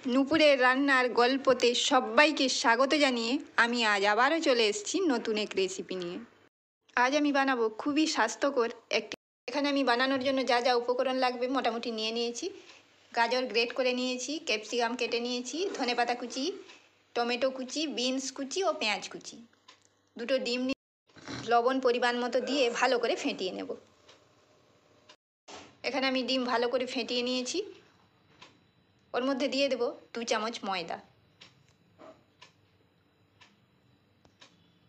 নুপুরের রান্নার গল্পতে সবাইকে স্বাগত জানিয়ে আমি আজ আবারও চলে এসেছি নতুন এক রেসিপি নিয়ে। আজ আমি বানাবো খুবই স্বাস্থ্যকর একটি। এখানে আমি বানানোর জন্য যা যা উপকরণ লাগবে মোটামুটি নিয়ে নিয়েছি। গাজর গ্রেট করে নিয়েছি, ক্যাপসিকাম কেটে নিয়েছি, ধনেপাতা কুচি, টমেটো কুচি, বিনস কুচি ও পেঁয়াজ কুচি, দুটো ডিম নিয়ে লবণ পরিমাণ মতো দিয়ে ভালো করে ফেটিয়ে নেব। এখানে আমি ডিম ভালো করে ফেটিয়ে নিয়েছি। ওর মধ্যে দিয়ে দেব 2 চামচ ময়দা,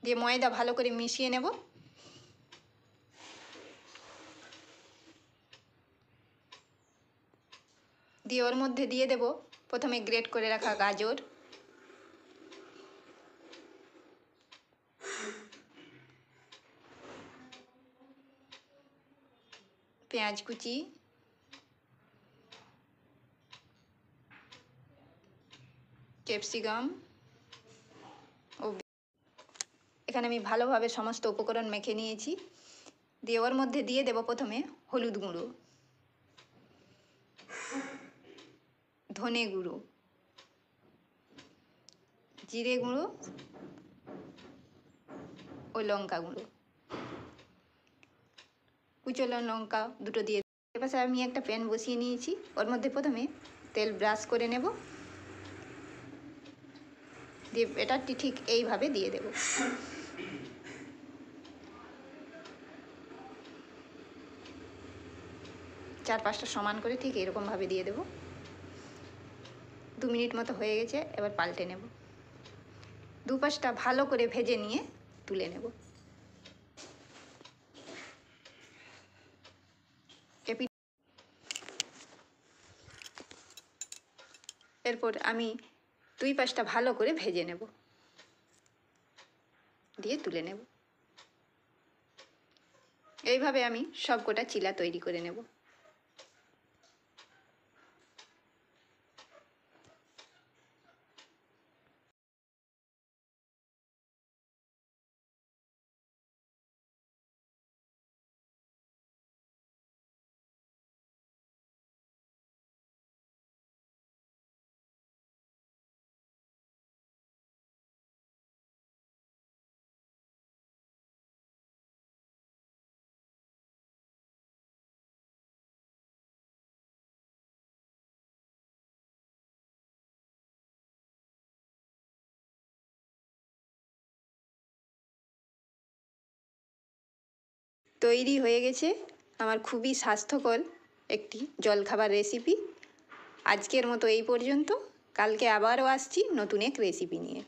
দিয়ে ময়দা ভালো করে মিশিয়ে নেব। দিয়ে ওর মধ্যে দিয়ে দেব প্রথমে গ্রেট করে রাখা গাজর, পেঁয়াজ কুচি, ক্যাপসিকাম ও এখানে আমি ভালোভাবে সমস্ত উপকরণ মেখে নিয়েছি। দিয়ে ওর মধ্যে দিয়ে দেব প্রথমে হলুদ গুঁড়ো, ধনে গুঁড়ো, জিরে গুঁড়ো ও লঙ্কা গুঁড়ো, কুচনো লঙ্কা দুটো দিয়ে। এপাশে আমি একটা প্যান বসিয়ে নিয়েছি। ওর মধ্যে প্রথমে তেল ব্রাশ করে নেব, দিয়ে ব্যাটারটি ঠিক এইভাবে দিয়ে দেব। চারপাশটা সমান করে ঠিক এরকমভাবে দিয়ে দেব। 2 মিনিট মতো হয়ে গেছে, এবার পাল্টে নেব। দুপাশটা ভালো করে ভেজে নিয়ে তুলে নেব। এরপর আমি 2 পাশটা ভালো করে ভেজে নেব, দিয়ে তুলে নেব। এইভাবে আমি সবকটা চিলা তৈরি করে নেব। তৈরি হয়ে গেছে আমার খুবই স্বাস্থ্যকর একটি জলখাবার রেসিপি। আজকের মতো এই পর্যন্ত। কালকে আবারও আসছি নতুন এক রেসিপি নিয়ে।